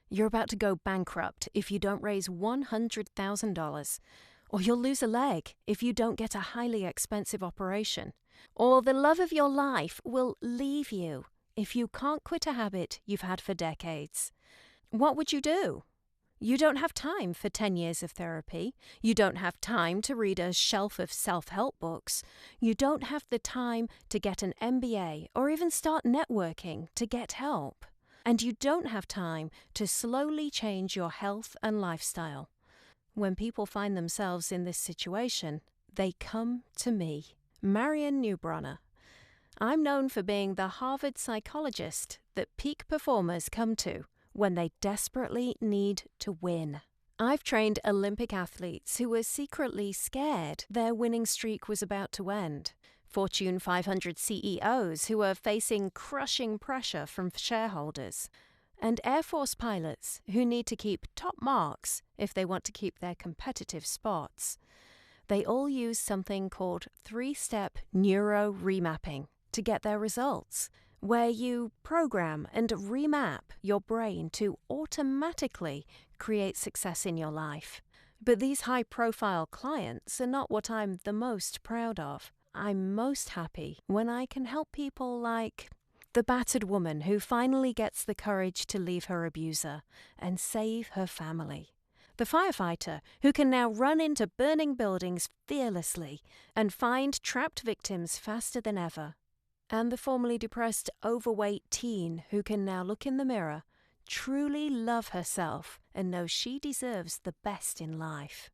You're about to go bankrupt if you don't raise $100,000. Or you'll lose a leg if you don't get a highly expensive operation. Or the love of your life will leave you if you can't quit a habit you've had for decades. What would you do? You don't have time for 10 years of therapy. You don't have time to read a shelf of self-help books. You don't have the time to get an MBA or even start networking to get help. And you don't have time to slowly change your health and lifestyle. When people find themselves in this situation, they come to me, Marion Neubronner. I'm known for being the Harvard psychologist that peak performers come to when they desperately need to win. I've trained Olympic athletes who were secretly scared their winning streak was about to end. Fortune 500 CEOs who are facing crushing pressure from shareholders. And Air Force pilots who need to keep top marks if they want to keep their competitive spots. They all use something called 3-step neuro remapping to get their results, where you program and remap your brain to automatically create success in your life. But these high-profile clients are not what I'm the most proud of. I'm most happy when I can help people like the battered woman who finally gets the courage to leave her abuser and save her family. The firefighter who can now run into burning buildings fearlessly and find trapped victims faster than ever. And the formerly depressed, overweight teen who can now look in the mirror, truly love herself, and know she deserves the best in life.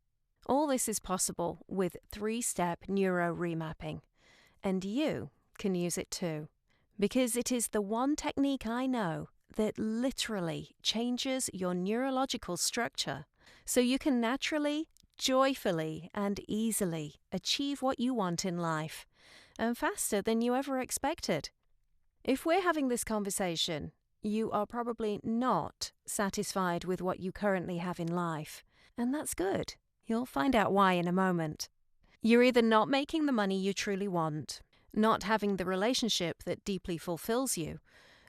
All this is possible with 3-step neuro remapping. And you can use it too. Because it is the one technique I know that literally changes your neurological structure so you can naturally, joyfully, and easily achieve what you want in life, and faster than you ever expected. If we're having this conversation, you are probably not satisfied with what you currently have in life, and that's good. You'll find out why in a moment. You're either not making the money you truly want, not having the relationship that deeply fulfills you,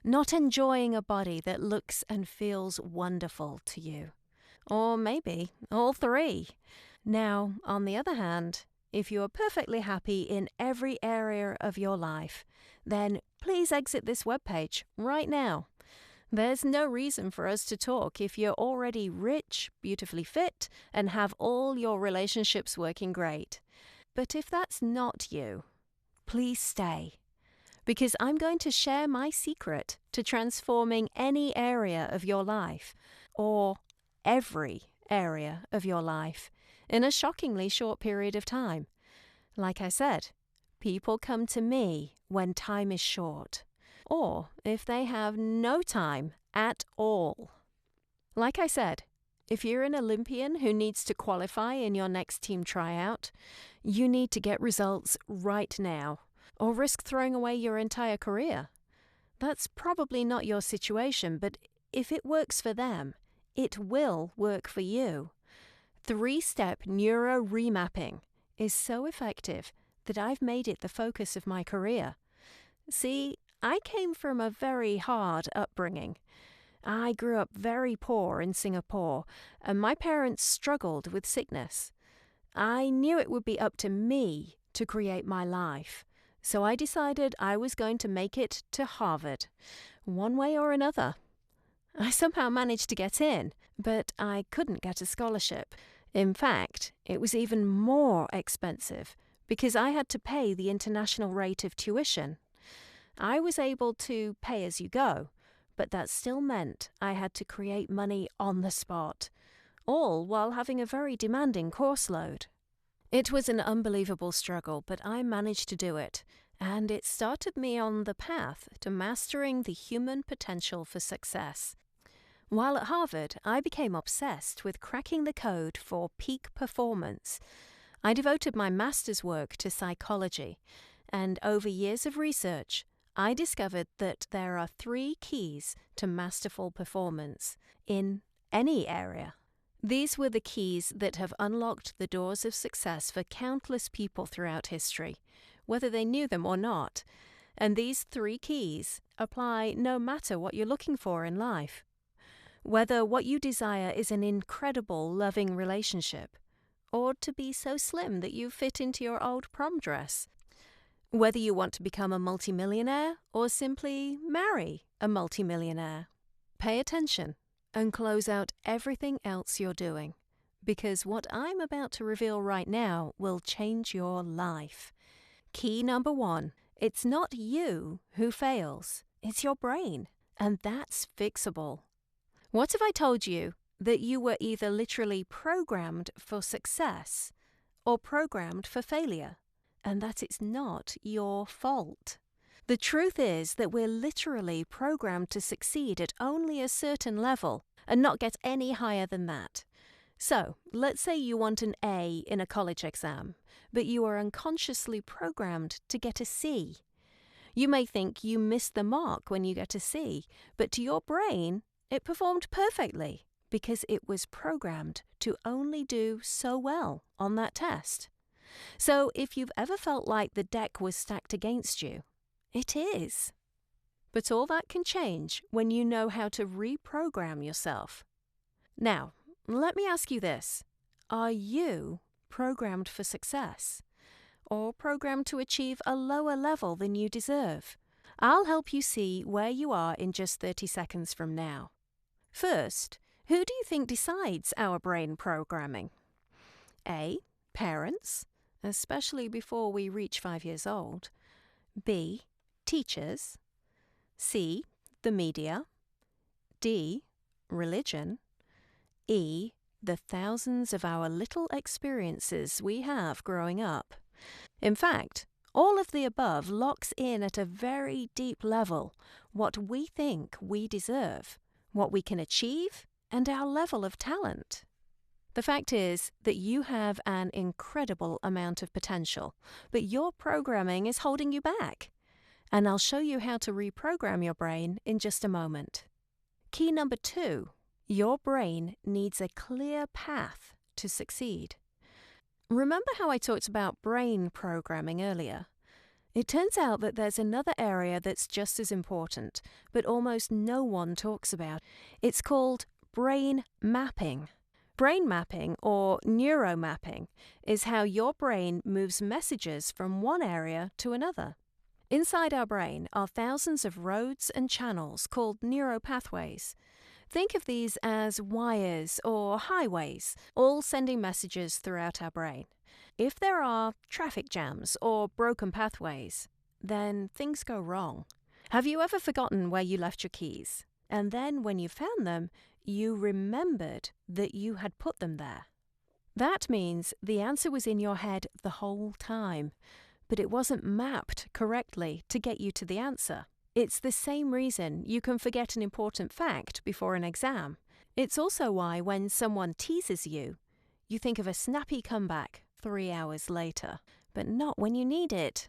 not enjoying a body that looks and feels wonderful to you. Or maybe all three. Now, on the other hand, if you are perfectly happy in every area of your life, then please exit this webpage right now. There's no reason for us to talk if you're already rich, beautifully fit, and have all your relationships working great. But if that's not you, please stay. Because I'm going to share my secret to transforming any area of your life, or every area of your life, in a shockingly short period of time. Like I said, people come to me when time is short, or if they have no time at all. Like I said, if you're an Olympian who needs to qualify in your next team tryout, you need to get results right now, or risk throwing away your entire career. That's probably not your situation, but if it works for them, it will work for you. 3-step neuro remapping is so effective that I've made it the focus of my career. See, I came from a very hard upbringing. I grew up very poor in Singapore, and my parents struggled with sickness. I knew it would be up to me to create my life, so I decided I was going to make it to Harvard, one way or another. I somehow managed to get in, but I couldn't get a scholarship. In fact, it was even more expensive because I had to pay the international rate of tuition. I was able to pay as you go, but that still meant I had to create money on the spot, all while having a very demanding course load. It was an unbelievable struggle, but I managed to do it, and it started me on the path to mastering the human potential for success. While at Harvard, I became obsessed with cracking the code for peak performance. I devoted my master's work to psychology, and over years of research, I discovered that there are 3 keys to masterful performance in any area. These were the keys that have unlocked the doors of success for countless people throughout history, whether they knew them or not. And these 3 keys apply no matter what you're looking for in life. Whether what you desire is an incredible, loving relationship, or to be so slim that you fit into your old prom dress. Whether you want to become a multimillionaire or simply marry a multimillionaire. Pay attention and close out everything else you're doing, because what I'm about to reveal right now will change your life. Key number 1, it's not you who fails, it's your brain, and that's fixable. What if I told you that you were either literally programmed for success or programmed for failure, and that it's not your fault? The truth is that we're literally programmed to succeed at only a certain level and not get any higher than that. So, let's say you want an A in a college exam, but you are unconsciously programmed to get a C. You may think you missed the mark when you get a C, but to your brain, it performed perfectly because it was programmed to only do so well on that test. So if you've ever felt like the deck was stacked against you, it is. But all that can change when you know how to reprogram yourself. Now, let me ask you this. Are you programmed for success? Or programmed to achieve a lower level than you deserve? I'll help you see where you are in just 30 seconds from now. First, who do you think decides our brain programming? A. Parents, especially before we reach 5 years old. B. Teachers. C. The media. D. Religion. E. The thousands of our little experiences we have growing up. In fact, all of the above locks in at a very deep level what we think we deserve, what we can achieve, and our level of talent. The fact is that you have an incredible amount of potential, but your programming is holding you back. And I'll show you how to reprogram your brain in just a moment. Key number 2, your brain needs a clear path to succeed. Remember how I talked about brain programming earlier? It turns out that there's another area that's just as important, but almost no one talks about. It's called brain mapping. Brain mapping, or neuromapping, is how your brain moves messages from one area to another. Inside our brain are thousands of roads and channels called neuropathways. Think of these as wires or highways, all sending messages throughout our brain. If there are traffic jams or broken pathways, then things go wrong. Have you ever forgotten where you left your keys? And then when you found them, you remembered that you had put them there. That means the answer was in your head the whole time, but it wasn't mapped correctly to get you to the answer. It's the same reason you can forget an important fact before an exam. It's also why when someone teases you, you think of a snappy comeback 3 hours later, but not when you need it.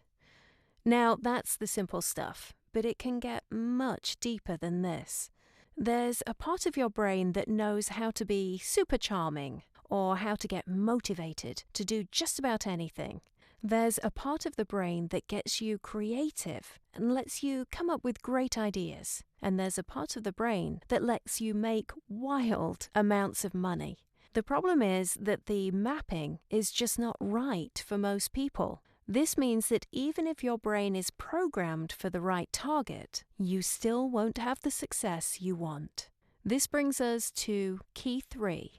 Now, that's the simple stuff, but it can get much deeper than this. There's a part of your brain that knows how to be super charming or how to get motivated to do just about anything. There's a part of the brain that gets you creative and lets you come up with great ideas. And there's a part of the brain that lets you make wild amounts of money. The problem is that the mapping is just not right for most people. This means that even if your brain is programmed for the right target, you still won't have the success you want. This brings us to key 3.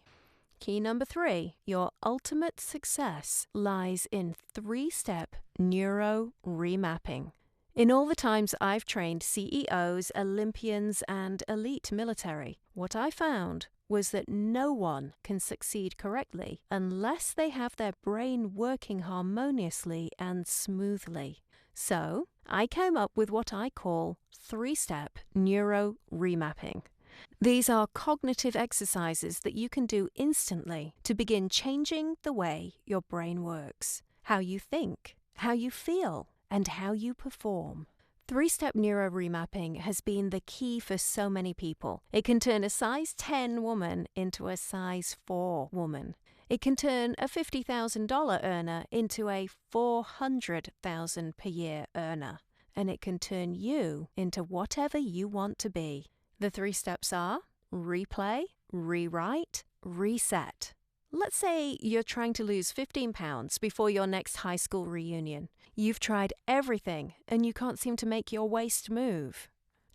Key number 3, your ultimate success lies in 3-step neuro remapping. In all the times I've trained CEOs, Olympians, and elite military, what I found was that no one can succeed correctly unless they have their brain working harmoniously and smoothly. So, I came up with what I call 3-step neuro remapping. These are cognitive exercises that you can do instantly to begin changing the way your brain works, how you think, how you feel, and how you perform. 3-step neuro remapping has been the key for so many people. It can turn a size 10 woman into a size 4 woman. It can turn a $50,000 earner into a $400,000 per year earner. And it can turn you into whatever you want to be. The 3 steps are: replay, rewrite, reset. Let's say you're trying to lose 15 pounds before your next high school reunion. You've tried everything and you can't seem to make your waist move.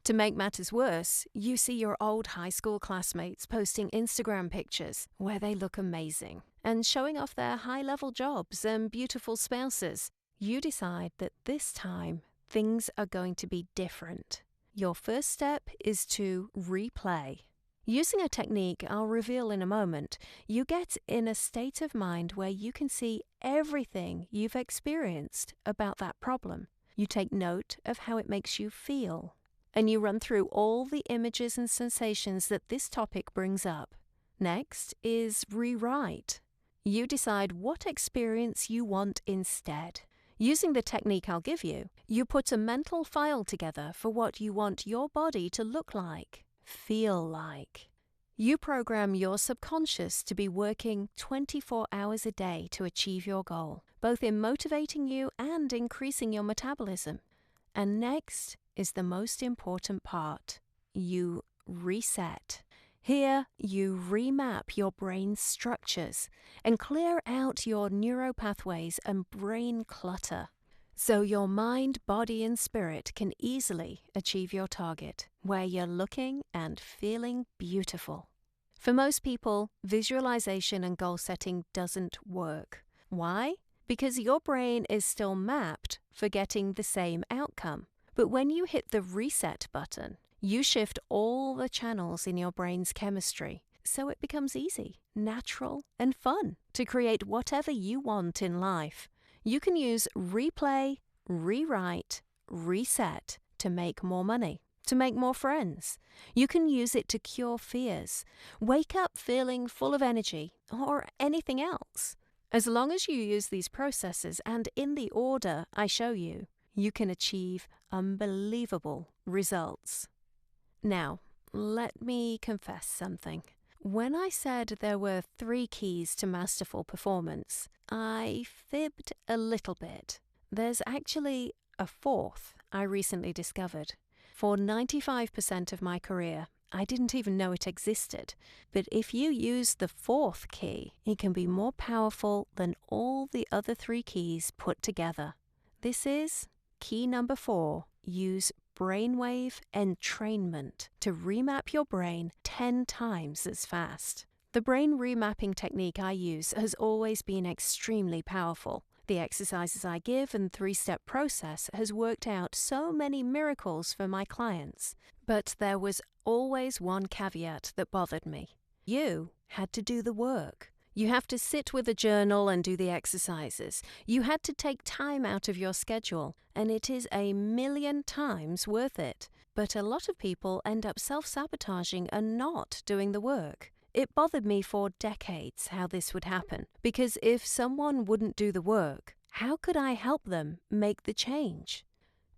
To make matters worse, you see your old high school classmates posting Instagram pictures where they look amazing and showing off their high-level jobs and beautiful spouses. You decide that this time things are going to be different. Your first step is to replay. Using a technique I'll reveal in a moment, you get in a state of mind where you can see everything you've experienced about that problem. You take note of how it makes you feel, and you run through all the images and sensations that this topic brings up. Next is rewrite. You decide what experience you want instead. Using the technique I'll give you, you put a mental file together for what you want your body to look like, feel like. You program your subconscious to be working 24 hours a day to achieve your goal, both in motivating you and increasing your metabolism. And next is the most important part. You reset. Here, you remap your brain's structures and clear out your neuropathways and brain clutter, so your mind, body, and spirit can easily achieve your target, where you're looking and feeling beautiful. For most people, visualization and goal setting doesn't work. Why? Because your brain is still mapped for getting the same outcome. But when you hit the reset button, you shift all the channels in your brain's chemistry, so it becomes easy, natural, and fun to create whatever you want in life. You can use replay, rewrite, reset to make more money, to make more friends. You can use it to cure fears, wake up feeling full of energy, or anything else. As long as you use these processes and in the order I show you, you can achieve unbelievable results. Now, let me confess something. When I said there were 3 keys to masterful performance, I fibbed a little bit. There's actually a 4th I recently discovered. For 95% of my career, I didn't even know it existed. But if you use the 4th key, it can be more powerful than all the other 3 keys put together. This is key number 4. Use brainwave entrainment to remap your brain 10 times as fast. The brain remapping technique I use has always been extremely powerful. The exercises I give and 3-step process has worked out so many miracles for my clients. But there was always one caveat that bothered me. You had to do the work. You have to sit with a journal and do the exercises. You had to take time out of your schedule, and it is a million times worth it. But a lot of people end up self-sabotaging and not doing the work. It bothered me for decades how this would happen, because if someone wouldn't do the work, how could I help them make the change?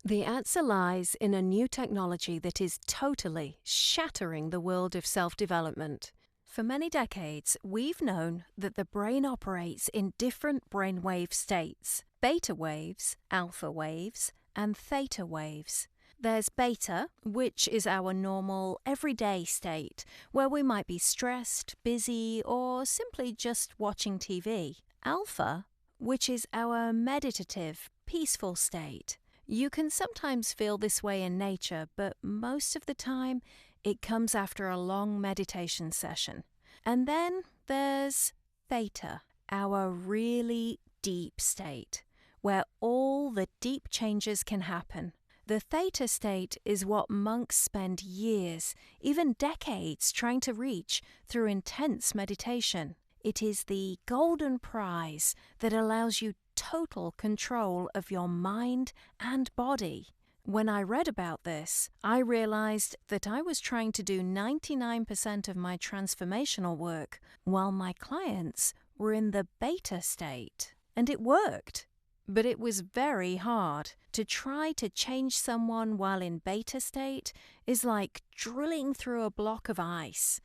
The answer lies in a new technology that is totally shattering the world of self-development. For many decades, we've known that the brain operates in different brainwave states: beta waves, alpha waves, and theta waves. There's beta, which is our normal, everyday state, where we might be stressed, busy, or simply just watching TV. Alpha, which is our meditative, peaceful state. You can sometimes feel this way in nature, but most of the time, it comes after a long meditation session. And then there's theta, our really deep state, where all the deep changes can happen. The theta state is what monks spend years, even decades, trying to reach through intense meditation. It is the golden prize that allows you total control of your mind and body. When I read about this, I realized that I was trying to do 99% of my transformational work while my clients were in the beta state. And it worked. But it was very hard. To try to change someone while in beta state is like drilling through a block of ice.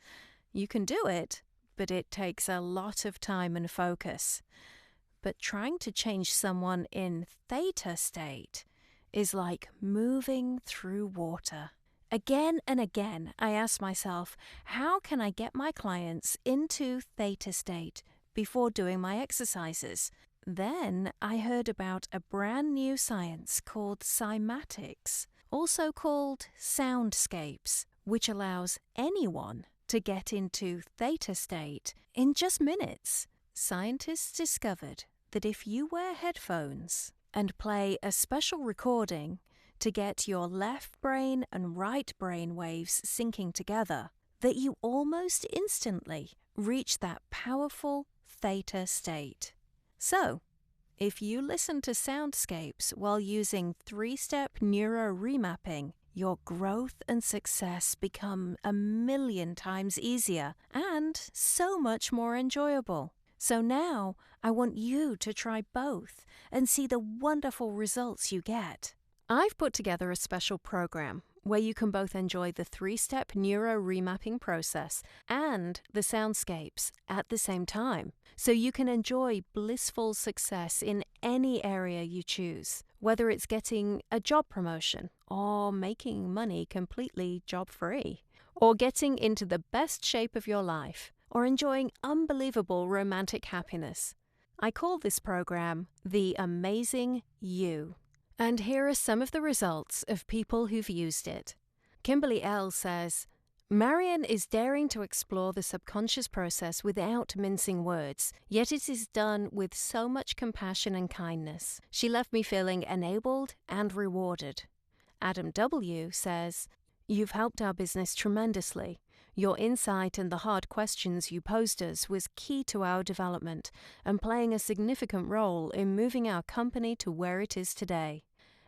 You can do it, but it takes a lot of time and focus. But trying to change someone in theta state is like moving through water. Again and again, I ask myself, how can I get my clients into theta state before doing my exercises? Then I heard about a brand new science called cymatics, also called soundscapes, which allows anyone to get into theta state in just minutes. Scientists discovered that if you wear headphones and play a special recording to get your left brain and right brain waves syncing together, that you almost instantly reach that powerful theta state. So, if you listen to soundscapes while using 3-step neuro remapping, your growth and success become 1,000,000 times easier and so much more enjoyable. So now I want you to try both and see the wonderful results you get. I've put together a special program where you can both enjoy the 3-step neuro remapping process and the soundscapes at the same time, so you can enjoy blissful success in any area you choose, whether it's getting a job promotion or making money completely job-free, or getting into the best shape of your life, or enjoying unbelievable romantic happiness. I call this program The Amazing You. And here are some of the results of people who've used it. Kimberly L. says, Marian is daring to explore the subconscious process without mincing words, yet it is done with so much compassion and kindness. She left me feeling enabled and rewarded. Adam W. says, You've helped our business tremendously. Your insight and the hard questions you posed us was key to our development and playing a significant role in moving our company to where it is today.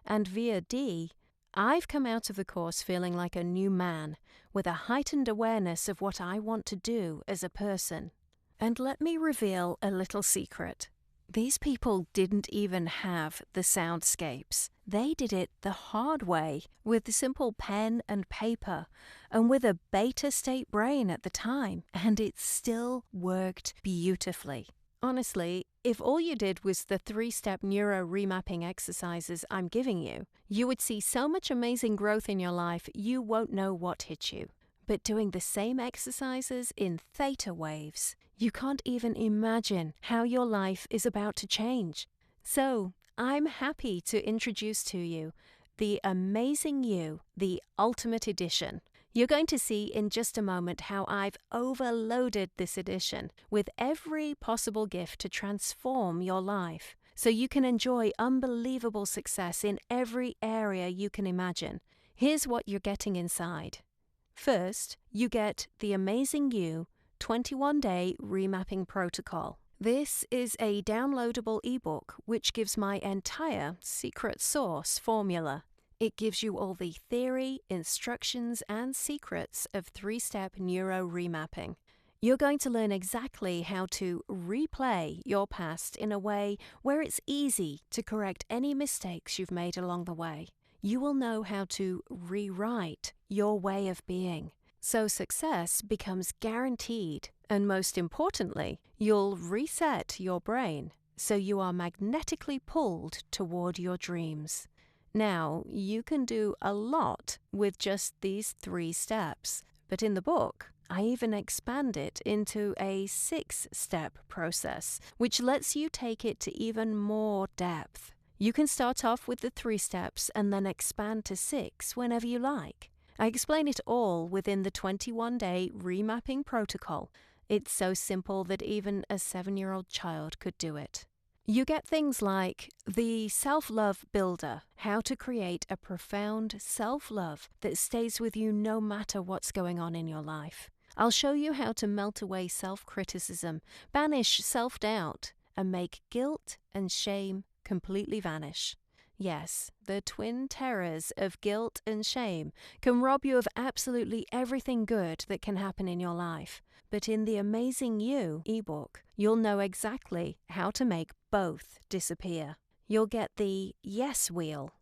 And via D, I've come out of the course feeling like a new man, with a heightened awareness of what I want to do as a person. And let me reveal a little secret. These people didn't even have the soundscapes. They did it the hard way, with simple pen and paper, and with a beta state brain at the time, and it still worked beautifully. Honestly, if all you did was the 3-step neuro remapping exercises I'm giving you, you would see so much amazing growth in your life you won't know what hit you. But doing the same exercises in theta waves, you can't even imagine how your life is about to change. So, I'm happy to introduce to you The Amazing You, the Ultimate Edition. You're going to see in just a moment how I've overloaded this edition with every possible gift to transform your life, so you can enjoy unbelievable success in every area you can imagine. Here's what you're getting inside. First, you get The Amazing You 21-Day Remapping Protocol. This is a downloadable ebook which gives my entire secret sauce formula. It gives you all the theory, instructions, and secrets of 3-step neuro remapping. You're going to learn exactly how to replay your past in a way where it's easy to correct any mistakes you've made along the way. You will know how to rewrite your way of being, so success becomes guaranteed, and most importantly, you'll reset your brain so you are magnetically pulled toward your dreams. Now, you can do a lot with just these 3 steps, but in the book, I even expand it into a 6-step process, which lets you take it to even more depth. You can start off with the 3 steps and then expand to 6 whenever you like. I explain it all within the 21-day remapping protocol. It's so simple that even a 7-year-old child could do it. You get things like the Self-Love Builder, how to create a profound self-love that stays with you no matter what's going on in your life. I'll show you how to melt away self-criticism, banish self-doubt, and make guilt and shame completely vanish. Yes, the twin terrors of guilt and shame can rob you of absolutely everything good that can happen in your life. But in the Amazing You ebook, you'll know exactly how to make both disappear. You'll get the Yes Wheel.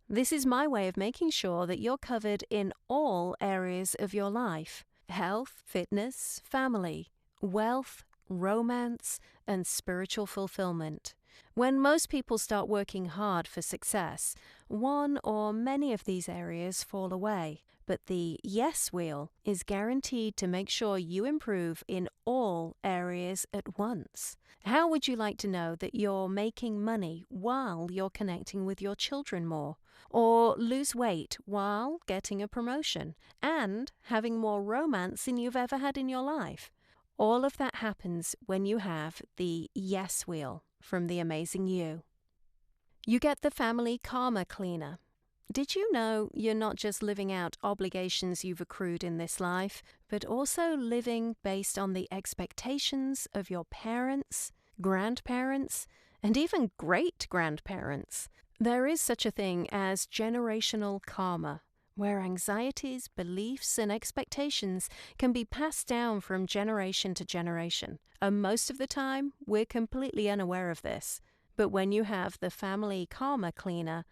This is my way of making sure that you're covered in all areas of your life: health, fitness, family, wealth, romance, and spiritual fulfillment. When most people start working hard for success, one or many of these areas fall away. But the yes wheel is guaranteed to make sure you improve in all areas at once. How would you like to know that you're making money while you're connecting with your children more? Or lose weight while getting a promotion and having more romance than you've ever had in your life? All of that happens when you have the yes wheel from The Amazing You. You get the family karma cleaner. Did you know you're not just living out obligations you've accrued in this life, but also living based on the expectations of your parents, grandparents, and even great-grandparents? There is such a thing as generational karma, where anxieties, beliefs, and expectations can be passed down from generation to generation. And most of the time, we're completely unaware of this. But when you have the family karma cleaner,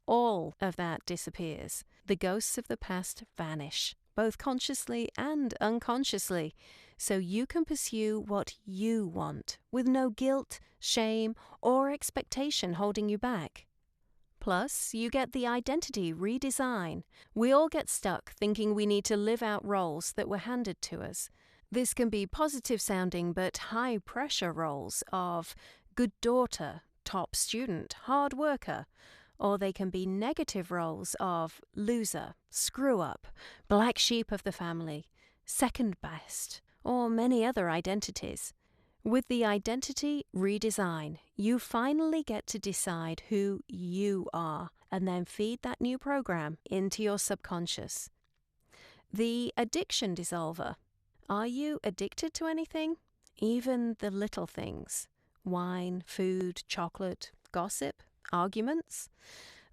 all of that disappears. The ghosts of the past vanish, both consciously and unconsciously, so you can pursue what you want, with no guilt, shame, or expectation holding you back. Plus, you get the identity redesign. We all get stuck thinking we need to live out roles that were handed to us. This can be positive sounding but high pressure roles of good daughter, top student, hard worker. Or they can be negative roles of loser, screw up, black sheep of the family, second best, or many other identities. With the identity redesign, you finally get to decide who you are and then feed that new program into your subconscious. The addiction dissolver. Are you addicted to anything? Even the little things. Wine, food, chocolate, gossip, arguments?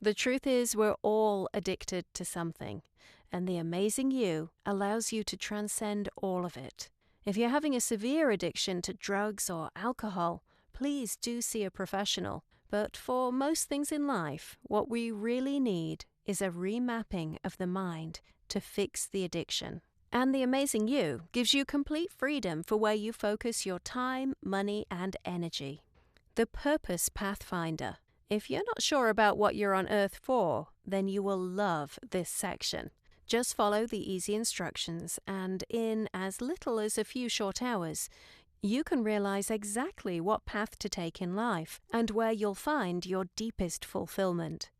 The truth is we're all addicted to something, and The Amazing You allows you to transcend all of it. If you're having a severe addiction to drugs or alcohol, please do see a professional. But for most things in life, what we really need is a remapping of the mind to fix the addiction. And The Amazing You gives you complete freedom for where you focus your time, money, and energy. The Purpose Pathfinder. If you're not sure about what you're on Earth for, then you will love this section. Just follow the easy instructions, and in as little as a few short hours, you can realize exactly what path to take in life and where you'll find your deepest fulfillment.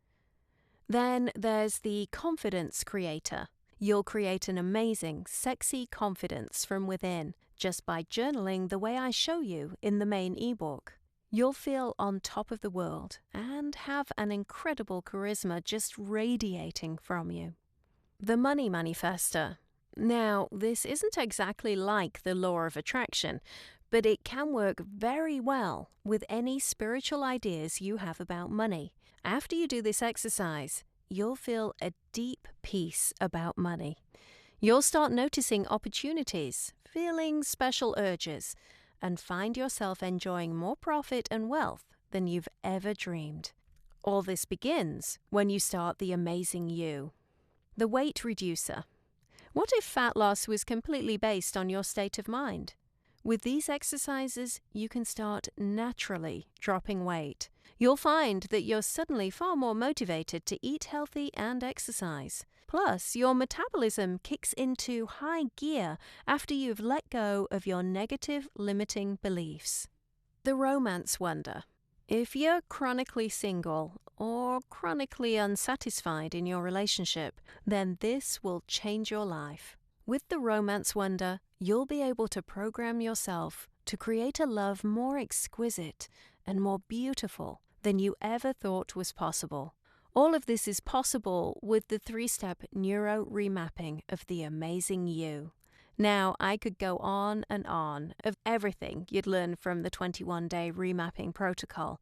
Then there's the Confidence Creator. You'll create an amazing, sexy confidence from within just by journaling the way I show you in the main ebook. You'll feel on top of the world and have an incredible charisma just radiating from you. The Money Manifester. Now, this isn't exactly like the law of attraction, but it can work very well with any spiritual ideas you have about money. After you do this exercise, you'll feel a deep peace about money. You'll start noticing opportunities, feeling special urges, and find yourself enjoying more profit and wealth than you've ever dreamed. All this begins when you start The Amazing You. The Weight Reducer. What if fat loss was completely based on your state of mind? With these exercises, you can start naturally dropping weight. You'll find that you're suddenly far more motivated to eat healthy and exercise. Plus, your metabolism kicks into high gear after you've let go of your negative limiting beliefs. The Romance Wonder. If you're chronically single or chronically unsatisfied in your relationship, then this will change your life. With the Romance Wonder, you'll be able to program yourself to create a love more exquisite and more beautiful than you ever thought was possible. All of this is possible with the 3-step neuro remapping of The Amazing You. Now, I could go on and on of everything you'd learn from the 21-day remapping protocol,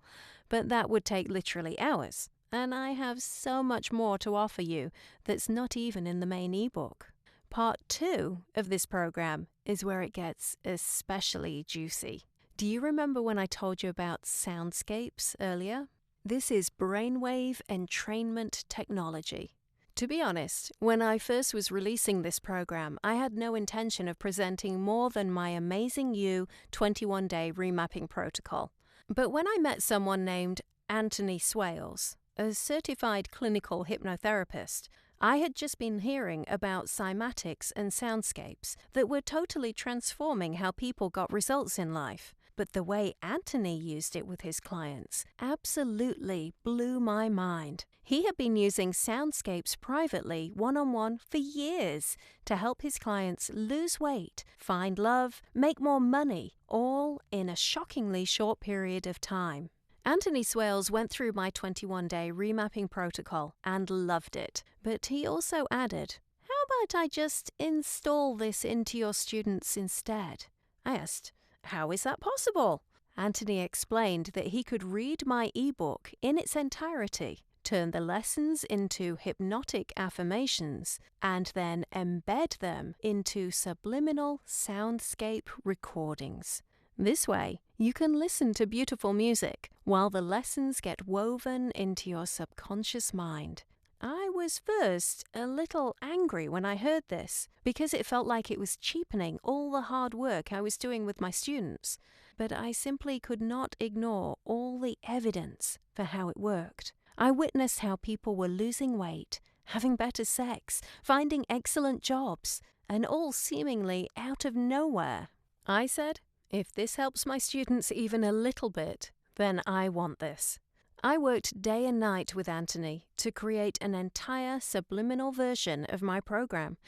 but that would take literally hours, and I have so much more to offer you that's not even in the main ebook. Part 2 of this program is where it gets especially juicy. Do you remember when I told you about soundscapes earlier? This is brainwave entrainment technology. To be honest, when I first was releasing this program, I had no intention of presenting more than my Amazing You 21-day remapping protocol. But when I met someone named Anthony Swales, a certified clinical hypnotherapist, I had just been hearing about cymatics and soundscapes that were totally transforming how people got results in life. But the way Anthony used it with his clients absolutely blew my mind. He had been using soundscapes privately, one-on-one, for years to help his clients lose weight, find love, make more money, all in a shockingly short period of time. Anthony Swales went through my 21-day remapping protocol and loved it, but he also added, "How about I just install this into your students instead?" I asked, "How is that possible?" Anthony explained that he could read my ebook in its entirety, turn the lessons into hypnotic affirmations, and then embed them into subliminal soundscape recordings. This way, you can listen to beautiful music while the lessons get woven into your subconscious mind. I was first a little angry when I heard this because it felt like it was cheapening all the hard work I was doing with my students, but I simply could not ignore all the evidence for how it worked. I witnessed how people were losing weight, having better sex, finding excellent jobs, and all seemingly out of nowhere. I said, if this helps my students even a little bit, then I want this. I worked day and night with Anthony to create an entire subliminal version of my program,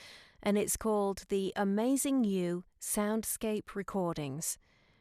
and it's called the Amazing You Soundscape Recordings.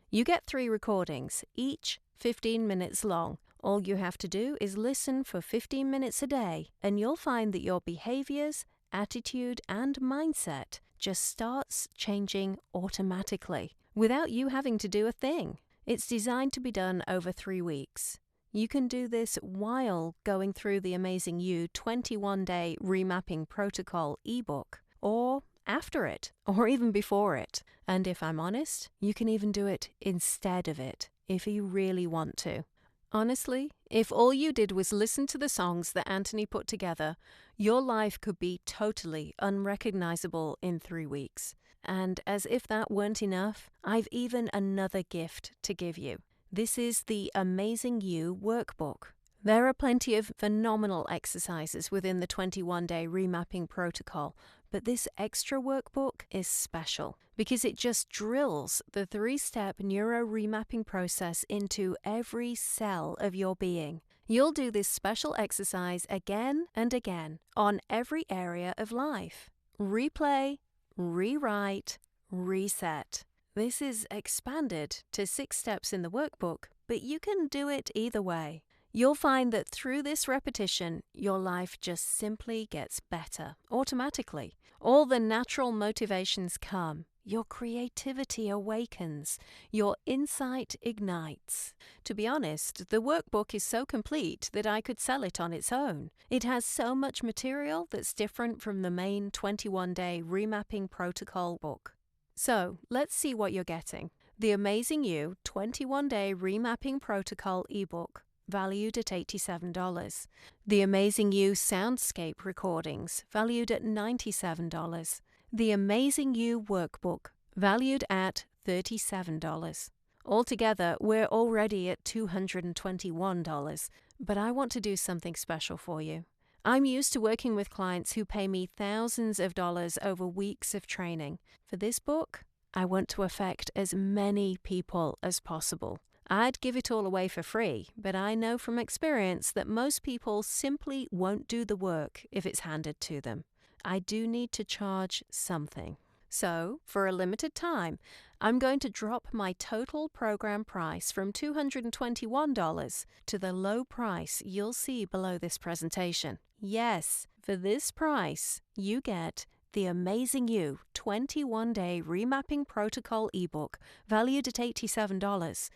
You get 3 recordings, each 15 minutes long. All you have to do is listen for 15 minutes a day, and you'll find that your behaviors, attitude, and mindset just starts changing automatically, without you having to do a thing. It's designed to be done over 3 weeks. You can do this while going through the Amazing You 21-day remapping protocol ebook, or after it, or even before it. And if I'm honest, you can even do it instead of it, if you really want to. Honestly, if all you did was listen to the songs that Anthony put together, your life could be totally unrecognizable in 3 weeks. And as if that weren't enough, I've even another gift to give you. This is the Amazing You workbook. There are plenty of phenomenal exercises within the 21-day remapping protocol, but this extra workbook is special because it just drills the 3-step neuro remapping process into every cell of your being. You'll do this special exercise again and again on every area of life. Replay, rewrite, reset. This is expanded to 6 steps in the workbook, but you can do it either way. You'll find that through this repetition, your life just simply gets better, automatically. All the natural motivations come. Your creativity awakens. Your insight ignites. To be honest, the workbook is so complete that I could sell it on its own. It has so much material that's different from the main 21-day remapping protocol book. So, let's see what you're getting. The Amazing You 21-day remapping protocol ebook, valued at $87. The Amazing You soundscape recordings, valued at $97. The Amazing You workbook, valued at $37. Altogether, we're already at $221, but I want to do something special for you. I'm used to working with clients who pay me thousands of dollars over weeks of training. For this book, I want to affect as many people as possible. I'd give it all away for free, but I know from experience that most people simply won't do the work if it's handed to them. I do need to charge something. So, for a limited time, I'm going to drop my total program price from $221 to the low price you'll see below this presentation. Yes, for this price, you get the Amazing You 21-day remapping protocol ebook, valued at $87.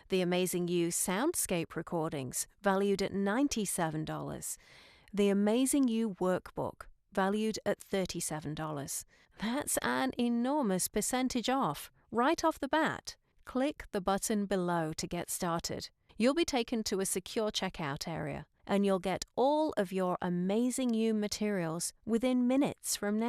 The Amazing You soundscape recordings, valued at $97. The Amazing You workbook, valued at $37. That's an enormous percentage off, right off the bat. Click the button below to get started. You'll be taken to a secure checkout area, and you'll get all of your Amazing You materials within minutes from now.